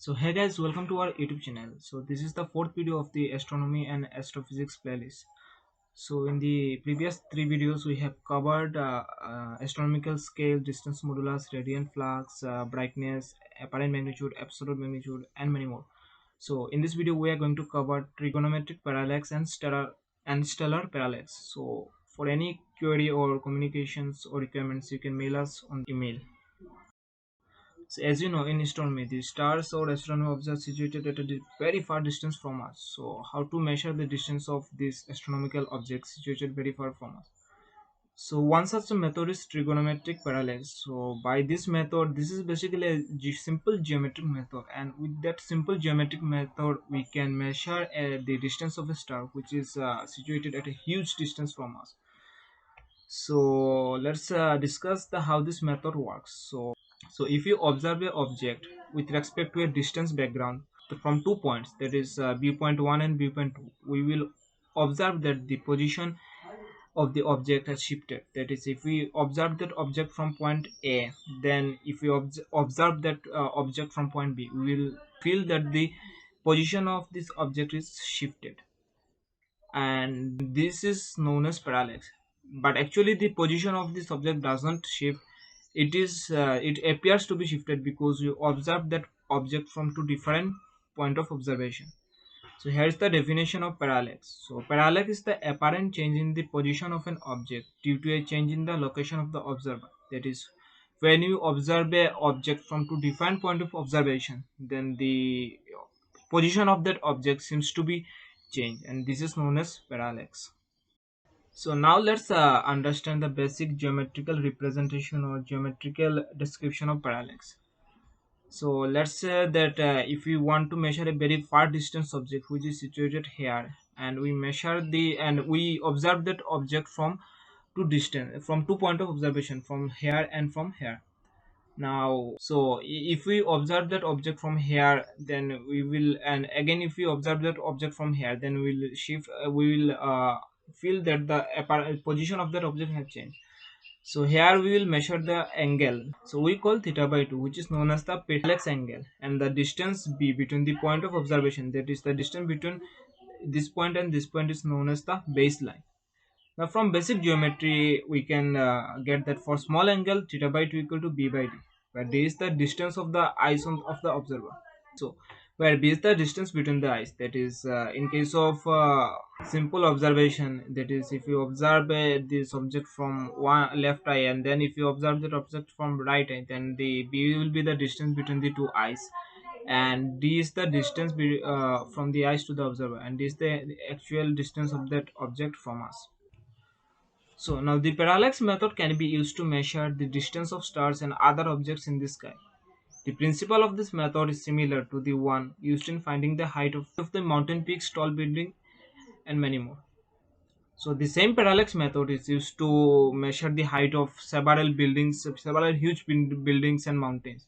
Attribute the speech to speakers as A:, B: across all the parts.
A: So hey guys, welcome to our YouTube channel. So this is the fourth video of the astronomy and astrophysics playlist. So in the previous three videos we have covered astronomical scale, distance modulus, radiant flux, brightness, apparent magnitude, absolute magnitude, and many more. So in this video we are going to cover trigonometric parallax and stellar parallax. So for any query or communications or requirements, you can mail us on email. So as you know, in astronomy, the stars or astronomical objects situated at a very far distance from us. So how to measure the distance of these astronomical objects situated very far from us? So one such a method is trigonometric parallax. So by this method, this is basically a simple geometric method, and with that simple geometric method, we can measure the distance of a star, which is situated at a huge distance from us. So let's discuss the how this method works. So if you observe a object with respect to a distance background from 2 points, that is viewpoint 1 and viewpoint 2, we will observe that the position of the object has shifted. That is, if we observe that object from point A, then if we observe that object from point B, we will feel that the position of this object is shifted, and this is known as parallax. But actually the position of this object doesn't shift. It appears to be shifted because you observe that object from two different point of observation. So here's the definition of parallax. So parallax is the apparent change in the position of an object due to a change in the location of the observer. That is, when you observe a object from two different point of observation, then the position of that object seems to be changed, and this is known as parallax. So now let's understand the basic geometrical representation or geometrical description of parallax. So let's say that if we want to measure a very far distance object which is situated here, and we observe that object from two point of observation, from here and from here. Now, so if we observe that object from here, then we will, and again if we observe that object from here, then we will feel that the position of that object has changed. So here we will measure the angle. So we call theta by 2, which is known as the parallax angle, and the distance b between the point of observation, that is the distance between this point and this point, is known as the baseline. Now from basic geometry, we can get that for small angle, theta by 2 equal to b by d, where d is the distance of the eyes of the observer. So where b is the distance between the eyes, that is in case of simple observation, that is if you observe this object from one left eye, and then if you observe that object from right eye, then the b will be the distance between the two eyes, and d is the distance from the eyes to the observer, and this is the actual distance of that object from us. So now the parallax method can be used to measure the distance of stars and other objects in the sky. The principle of this method is similar to the one used in finding the height of the mountain peaks, tall building, and many more. So the same parallax method is used to measure the height of several huge buildings and mountains.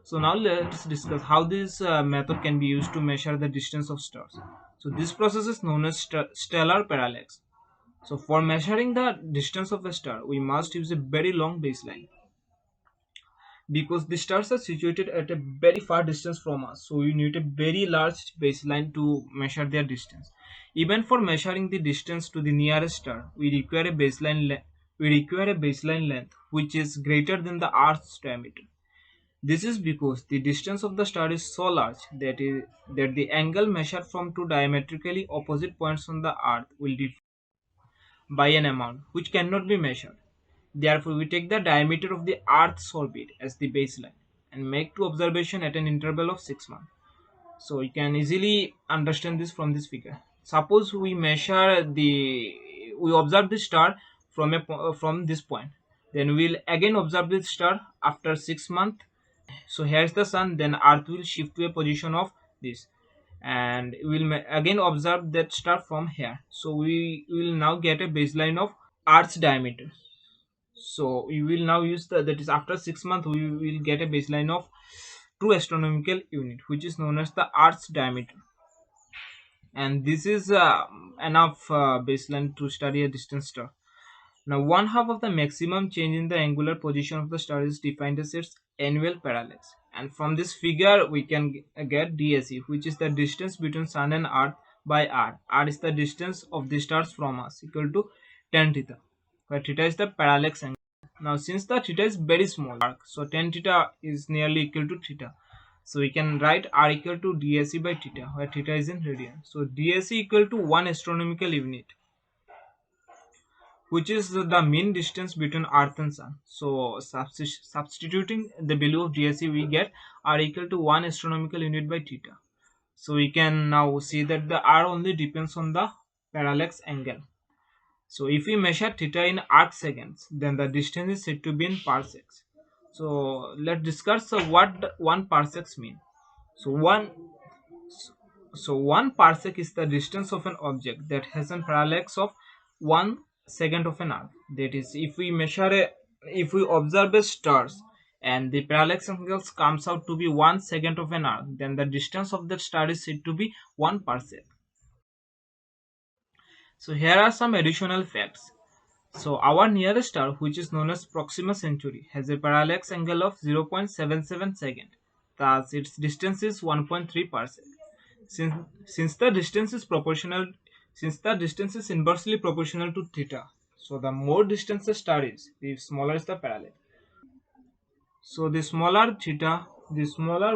A: So now let's discuss how this method can be used to measure the distance of stars. So this process is known as stellar parallax. So for measuring the distance of a star, we must use a very long baseline, because the stars are situated at a very far distance from us. So we need a very large baseline to measure their distance. Even for measuring the distance to the nearest star, we require a baseline length which is greater than the Earth's diameter. This is because the distance of the star is so large that the angle measured from two diametrically opposite points on the Earth will differ by an amount which cannot be measured. Therefore, we take the diameter of the Earth's orbit as the baseline and make two observations at an interval of 6 months. So you can easily understand this from this figure. Suppose we observe the star from this point. Then we'll again observe this star after 6 months. So here's the sun. Then Earth will shift to a position of this, and we'll again observe that star from here. So we will now get a baseline of Earth's diameter. So we will now use that is after 6 months we will get a baseline of true astronomical unit, which is known as the Earth's diameter, and this is enough baseline to study a distant star. Now one half of the maximum change in the angular position of the star is defined as its annual parallax. And from this figure we can get DSE, which is the distance between sun and earth by r. R is the distance of the stars from us, equal to tan theta, where theta is the parallax angle. Now since the theta is very small, so tan theta is nearly equal to theta, so we can write r equal to DSE by theta, where theta is in radian. So DSE equal to 1 astronomical unit, which is the mean distance between earth and sun. So substituting the value of DSE, we get r equal to 1 astronomical unit by theta. So we can now see that the r only depends on the parallax angle. So if we measure theta in arc seconds, then the distance is said to be in parsecs. So let's discuss what one parsecs mean. So one parsec is the distance of an object that has a parallax of 1 second of an arc. That is, if we observe a stars and the parallax angle comes out to be 1 second of an arc, then the distance of that star is said to be 1 parsec. So here are some additional facts. So our nearest star, which is known as Proxima Centauri, has a parallax angle of 0.77 second. Thus, its distance is 1.3 parsec. Since, since the distance is proportional, since the distance is inversely proportional to theta, so the more distance the star is, the smaller is the parallax. So the smaller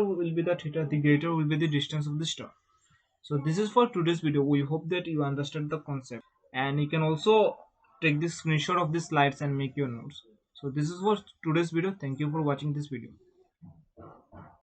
A: will be the theta, the greater will be the distance of the star. So this is for today's video. We hope that you understand the concept, and you can also take this screenshot of the slides and make your notes. So this is for today's video. Thank you for watching this video.